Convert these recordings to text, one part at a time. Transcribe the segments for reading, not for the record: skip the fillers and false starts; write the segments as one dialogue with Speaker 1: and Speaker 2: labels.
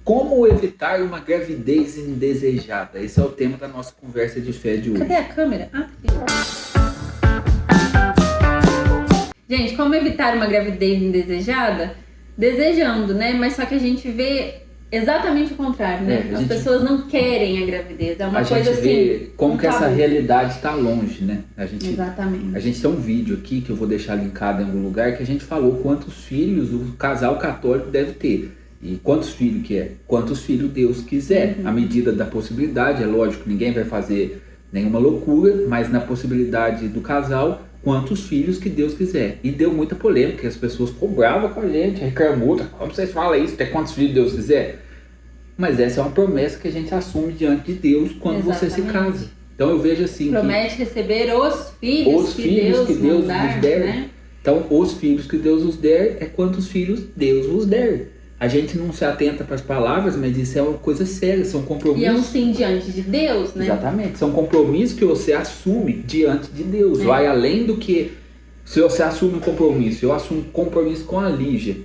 Speaker 1: Como evitar uma gravidez indesejada? Esse é o tema da nossa conversa de fé de hoje.
Speaker 2: Cadê a câmera? Ah, tá aqui. Gente, como evitar uma gravidez indesejada? Desejando, né? Mas só que a gente vê exatamente o contrário, né? As pessoas não querem a gravidez. É uma coisa assim. A gente vê
Speaker 1: como que essa realidade está longe, né?
Speaker 2: Exatamente.
Speaker 1: A gente tem um vídeo aqui que eu vou deixar linkado em algum lugar que a gente falou quantos filhos o casal católico deve ter. E quantos filhos que é? Quantos filhos Deus quiser. À medida da possibilidade, é lógico, ninguém vai fazer nenhuma loucura, mas na possibilidade do casal, quantos filhos que Deus quiser. E deu muita polêmica, as pessoas cobravam com a gente, reclamou, como vocês falam isso, ter quantos filhos Deus quiser? Mas essa é uma promessa que a gente assume diante de Deus quando você se casa. Então eu vejo assim,
Speaker 2: promete receber os filhos que Deus nos der, né?
Speaker 1: Então os filhos que Deus nos der é quantos filhos Deus vos der. A gente não se atenta para as palavras, mas isso é uma coisa séria, são compromissos.
Speaker 2: E é um sim diante de Deus, né?
Speaker 1: Exatamente, são compromissos que você assume diante de Deus. Vai além do que, se você assume um compromisso, eu assumo um compromisso com a Lígia.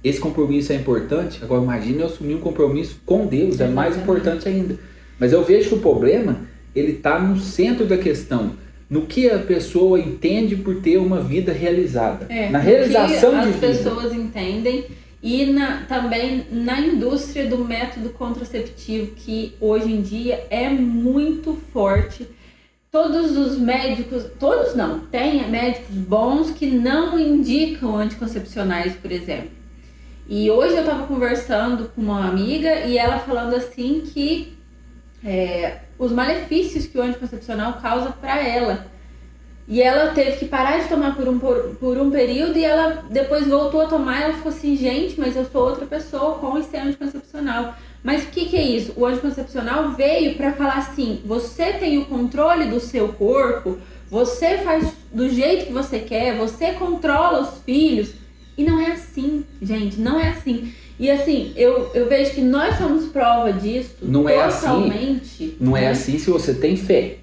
Speaker 1: Esse compromisso é importante, agora imagine eu assumir um compromisso com Deus, é mais importante ainda. Mas eu vejo que o problema, ele está no centro da questão. No que a pessoa entende por ter uma vida realizada. Na realização de vida.
Speaker 2: As pessoas entendem. E também na indústria do método contraceptivo, que hoje em dia é muito forte. Todos os médicos, todos não, tem médicos bons que não indicam anticoncepcionais, por exemplo. E hoje eu estava conversando com uma amiga e ela falando assim que os malefícios que o anticoncepcional causa para ela. E ela teve que parar de tomar por um período e ela depois voltou a tomar. Ela falou assim, gente, mas eu sou outra pessoa com esse anticoncepcional. Mas o que é isso? O anticoncepcional veio para falar assim, você tem o controle do seu corpo, você faz do jeito que você quer, você controla os filhos. E não é assim, gente, não é assim. E assim, eu vejo que nós somos prova disso totalmente.
Speaker 1: Não é assim se você tem fé.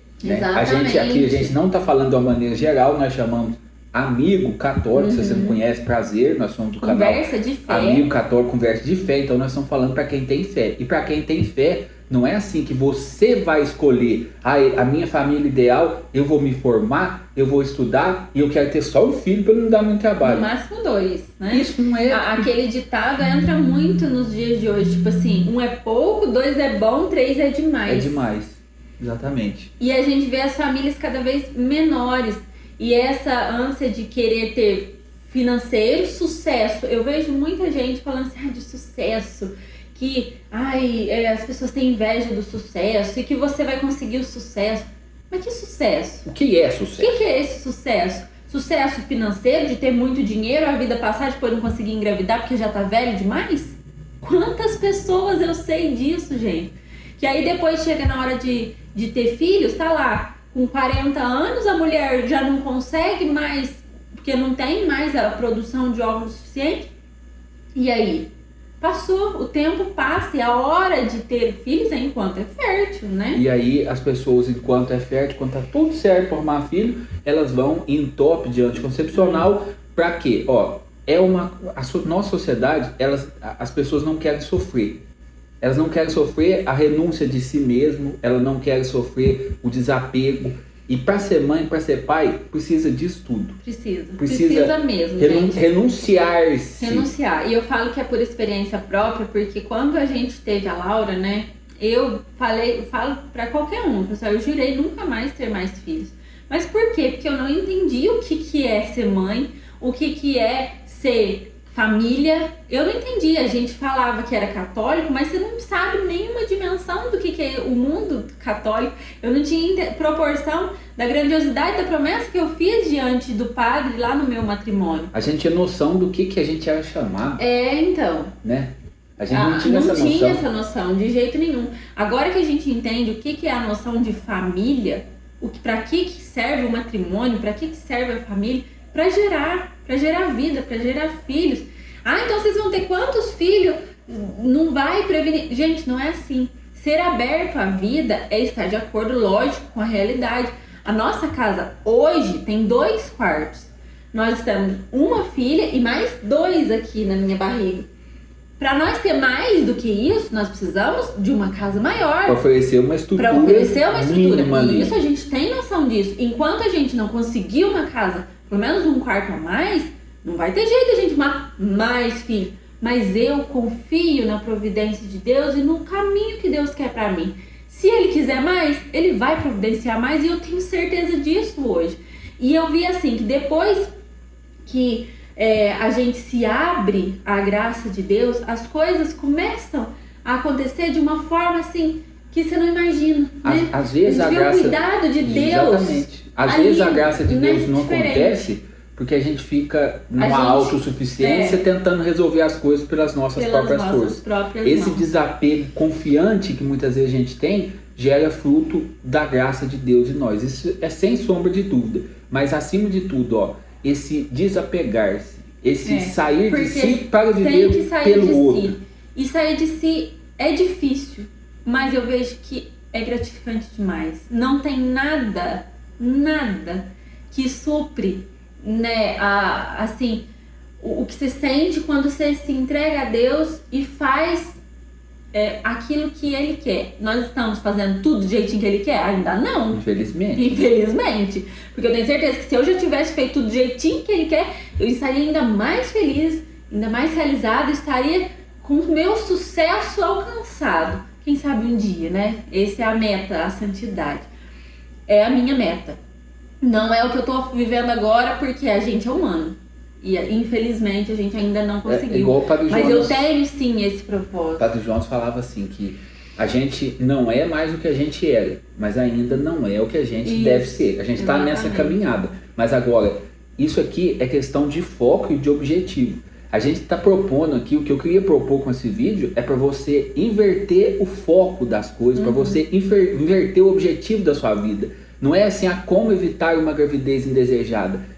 Speaker 1: A gente não está falando de uma maneira geral, nós chamamos amigo católico, se você não conhece, prazer, nós somos do
Speaker 2: Conversa
Speaker 1: canal
Speaker 2: de fé.
Speaker 1: Amigo Católico, Conversa de Fé, então nós estamos falando para quem tem fé. E para quem tem fé, não é assim que você vai escolher, a minha família ideal, eu vou me formar, eu vou estudar e eu quero ter só um filho para não dar muito trabalho.
Speaker 2: No máximo 2, né?
Speaker 1: Isso não é...
Speaker 2: Aquele ditado entra muito nos dias de hoje, tipo assim, 1 é pouco, 2 é bom, 3 é demais.
Speaker 1: É demais. Exatamente.
Speaker 2: E a gente vê as famílias cada vez menores e essa ânsia de querer ter financeiro, sucesso. Eu vejo muita gente falando assim, de sucesso, que as pessoas têm inveja do sucesso e que você vai conseguir o sucesso. Mas que sucesso?
Speaker 1: O que é sucesso?
Speaker 2: O que é esse sucesso? Sucesso financeiro, de ter muito dinheiro, a vida passar, depois não conseguir engravidar porque já tá velho demais? Quantas pessoas eu sei disso, gente? Que aí depois chega na hora de ter filhos, tá lá, com 40 anos, a mulher já não consegue mais, porque não tem mais a produção de óvulos suficiente. E aí? Passou, o tempo passa e a hora de ter filhos é enquanto é fértil, né?
Speaker 1: E aí as pessoas, enquanto é fértil, quando tá tudo certo para arrumar filho, elas vão em top de anticoncepcional. Pra quê? Nossa sociedade, as pessoas não querem sofrer. Elas não querem sofrer a renúncia de si mesmo, elas não querem sofrer
Speaker 2: desapego.
Speaker 1: E para ser mãe, para ser pai, precisa disso tudo.
Speaker 2: Precisa mesmo, gente.
Speaker 1: Renunciar-se.
Speaker 2: Renunciar. E eu falo que é por experiência própria, porque quando a gente teve a Laura, né, eu falo para qualquer um, pessoal, eu jurei nunca mais ter mais filhos. Mas por quê? Porque eu não entendi o que é ser mãe, o que é ser família. Eu não entendi, a gente falava que era católico, mas você não sabe nenhuma dimensão do que é o mundo católico. Eu não tinha proporção da grandiosidade da promessa que eu fiz diante do padre lá no meu matrimônio.
Speaker 1: A gente tinha noção do que a gente era chamado.
Speaker 2: Então.
Speaker 1: Né? A gente não tinha essa noção.
Speaker 2: Não tinha essa noção, de jeito nenhum. Agora que a gente entende o que é a noção de família, para que serve o matrimônio, para que serve a família, para gerar vida, para gerar filhos. Então vocês vão ter quantos filhos? Não vai prevenir. Gente, não é assim. Ser aberto à vida é estar de acordo, lógico, com a realidade. A nossa casa hoje tem 2 quartos. Nós estamos uma filha e mais 2 aqui na minha barriga. Para nós ter mais do que isso, nós precisamos de uma casa maior.
Speaker 1: Para oferecer uma estrutura.
Speaker 2: E isso a gente tem noção disso. Enquanto a gente não conseguir uma casa, pelo menos um quarto a mais, não vai ter jeito de a gente amar mais filho. Mas eu confio na providência de Deus e no caminho que Deus quer para mim. Se Ele quiser mais, Ele vai providenciar mais e eu tenho certeza disso hoje. E eu vi assim, que depois que a gente se abre à graça de Deus, as coisas começam a acontecer de uma forma assim que você não imagina, né?
Speaker 1: Às vezes a graça...
Speaker 2: o cuidado de Deus.
Speaker 1: Exatamente. Às vezes a graça de Deus não acontece porque a gente fica numa autossuficiência tentando resolver as coisas pelas nossas próprias forças. Esse desapego confiante que muitas vezes a gente tem gera fruto da graça de Deus em nós. Isso é sem sombra de dúvida. Mas acima de tudo, esse desapegar-se, esse sair de si para viver pelo outro.
Speaker 2: E sair de si é difícil, mas eu vejo que é gratificante demais. Não tem nada que supre, né, assim, o que você sente quando você se entrega a Deus e faz aquilo que Ele quer. Nós estamos fazendo tudo do jeitinho que Ele quer? Ainda não. Infelizmente. Porque eu tenho certeza que se eu já tivesse feito tudo do jeitinho que Ele quer, eu estaria ainda mais feliz, ainda mais realizada, estaria com o meu sucesso alcançado. Quem sabe um dia, né? Essa é a meta, a santidade. É a minha meta. Não é o que eu tô vivendo agora, porque a gente é humano. E infelizmente a gente ainda não conseguiu.
Speaker 1: Igual o Padre Jonas,
Speaker 2: mas eu tenho sim esse propósito.
Speaker 1: O Padre Jonas falava assim que a gente não é mais o que a gente era, mas ainda não é o que a gente deve ser. A gente está nessa caminhada. Mas agora, isso aqui é questão de foco e de objetivo. A gente está propondo aqui, o que eu queria propor com esse vídeo é para você inverter o foco das coisas, para você inverter o objetivo da sua vida. Não é assim, como evitar uma gravidez indesejada.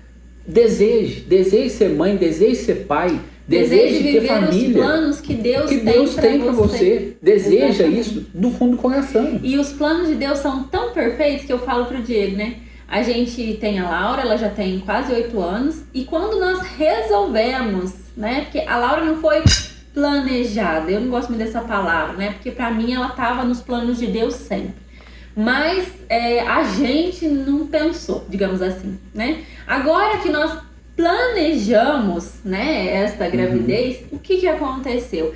Speaker 1: Deseje ser mãe, deseje ser pai, deseje ter família. Os
Speaker 2: planos que Deus tem para você.
Speaker 1: Deseja isso do fundo do coração.
Speaker 2: E os planos de Deus são tão perfeitos que eu falo pro Diego, né? A gente tem a Laura, ela já tem quase 8 anos. E quando nós resolvemos, né? Porque a Laura não foi planejada. Eu não gosto muito dessa palavra, né? Porque pra mim ela tava nos planos de Deus sempre. Mas a gente não pensou, digamos assim, né? Agora que nós planejamos, né, esta gravidez, o que aconteceu?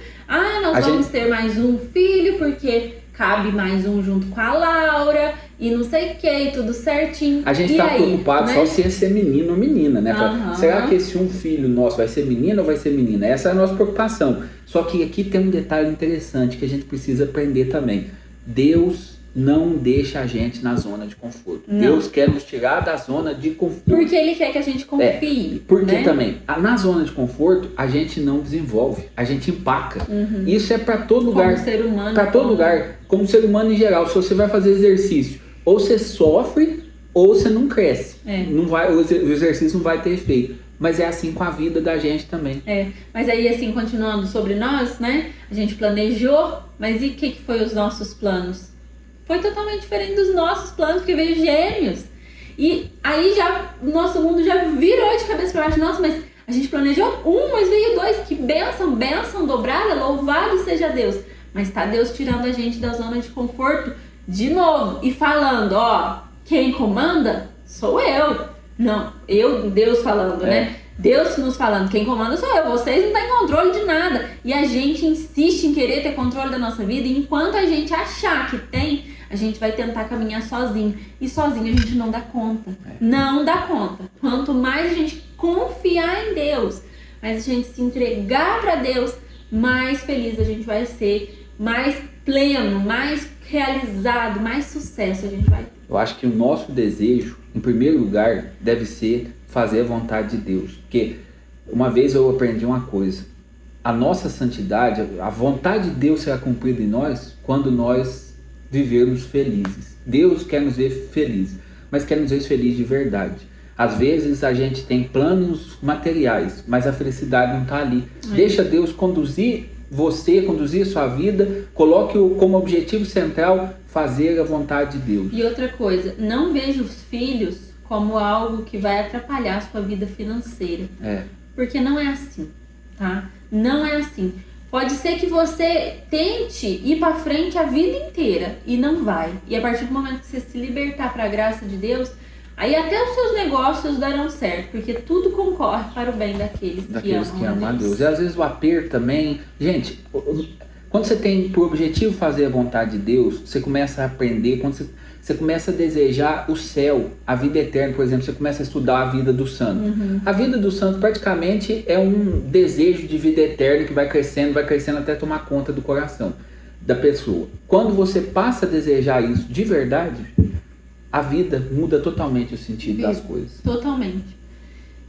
Speaker 2: Nós vamos ter mais um filho, porque cabe mais um junto com a Laura, e não sei o que, tudo certinho.
Speaker 1: A gente tá preocupado, né? Só se ia ser menino ou menina, né? Será que esse um filho nosso vai ser menino ou vai ser menina? Essa é a nossa preocupação. Só que aqui tem um detalhe interessante que a gente precisa aprender também. Deus não deixa a gente na zona de conforto. Não. Deus quer nos tirar da zona de conforto.
Speaker 2: Porque Ele quer que a gente confie.
Speaker 1: Porque
Speaker 2: né?
Speaker 1: também, na zona de conforto, a gente não desenvolve, a gente empaca. Isso é para todo lugar.
Speaker 2: Como ser humano.
Speaker 1: Para todo lugar. Como ser humano em geral. Se você vai fazer exercício, ou você sofre, ou você não cresce. Não vai, o exercício não vai ter efeito. Mas é assim com a vida da gente também.
Speaker 2: Mas aí assim, continuando sobre nós, né? A gente planejou, mas e o que foi os nossos planos? Foi totalmente diferente dos nossos planos, porque veio Gêmeos. E aí o nosso mundo já virou de cabeça para baixo. Nossa, mas a gente planejou mas veio 2. Que bênção dobrada, louvado seja Deus. Mas tá Deus tirando a gente da zona de conforto de novo. E falando, quem comanda sou eu. Não, Deus falando, né? Deus nos falando, quem comanda sou eu, vocês não têm controle de nada. E a gente insiste em querer ter controle da nossa vida, e enquanto a gente achar que tem, a gente vai tentar caminhar sozinho. E sozinho a gente não dá conta. Não dá conta. Quanto mais a gente confiar em Deus, mais a gente se entregar para Deus, mais feliz a gente vai ser, mais pleno, mais realizado, mais sucesso a gente vai ter.
Speaker 1: Eu acho que o nosso desejo, em primeiro lugar, deve ser fazer a vontade de Deus. Porque uma vez eu aprendi uma coisa: a nossa santidade, a vontade de Deus será cumprida em nós quando nós vivermos felizes. Deus quer nos ver felizes, mas quer nos ver felizes de verdade. Às vezes a gente tem planos materiais, mas a felicidade não está ali. Deixa Deus conduzir você, conduzir a sua vida, coloque como objetivo central fazer a vontade de Deus.
Speaker 2: E outra coisa, não veja os filhos como algo que vai atrapalhar a sua vida financeira. Porque não é assim, tá? Não é assim. Pode ser que você tente ir pra frente a vida inteira e não vai. E a partir do momento que você se libertar para a graça de Deus, aí até os seus negócios darão certo, porque tudo concorre para o bem daqueles que amam a Deus.
Speaker 1: E às vezes o aperto também... Gente, quando você tem por objetivo fazer a vontade de Deus, você começa a aprender, quando você começa a desejar o céu, a vida eterna, por exemplo, você começa a estudar a vida do santo. A vida do santo praticamente é um desejo de vida eterna que vai crescendo até tomar conta do coração da pessoa. Quando você passa a desejar isso de verdade, a vida muda totalmente o sentido das coisas.
Speaker 2: Totalmente.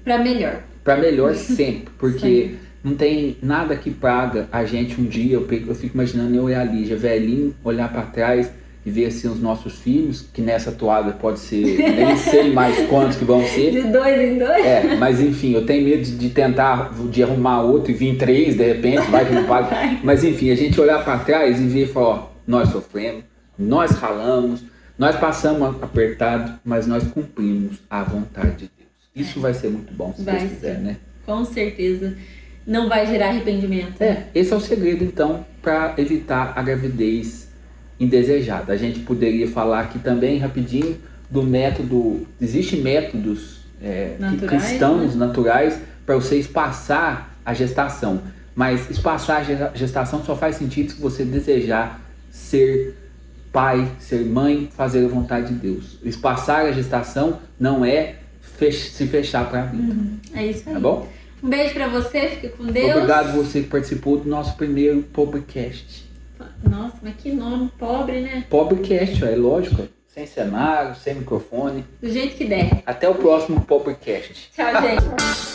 Speaker 2: Para melhor.
Speaker 1: Para melhor sempre, porque não tem nada que paga a gente um dia. Eu fico imaginando eu e a Lígia, velhinho, olhar para trás e ver assim os nossos filhos, que nessa toada pode ser, nem sei mais quantos que vão ser.
Speaker 2: De 2 em 2?
Speaker 1: Mas enfim, eu tenho medo de tentar, de arrumar outro e vir 3 de repente, vai que não paga. Mas enfim, a gente olhar para trás e ver e falar, ó, nós sofremos, nós ralamos, nós passamos apertado, mas nós cumprimos a vontade de Deus. Isso vai ser muito bom, se Deus quiser, né?
Speaker 2: Com certeza. Não vai gerar arrependimento.
Speaker 1: Esse é o segredo, então, para evitar a gravidez indesejada. A gente poderia falar aqui também, rapidinho, do método... Existem métodos
Speaker 2: naturais,
Speaker 1: cristãos, naturais, para você espaçar a gestação. Mas espaçar a gestação só faz sentido se você desejar ser pai, ser mãe, fazer a vontade de Deus. Espaçar a gestação não é se fechar para a vida.
Speaker 2: É isso aí.
Speaker 1: Tá bom?
Speaker 2: Um beijo pra você, fica com Deus.
Speaker 1: Obrigado você que participou do nosso primeiro Pobrecast.
Speaker 2: Nossa, mas que nome pobre, né?
Speaker 1: Pobrecast, é lógico. Sem cenário, sem microfone.
Speaker 2: Do jeito que der.
Speaker 1: Até o próximo Pobrecast.
Speaker 2: Tchau, gente.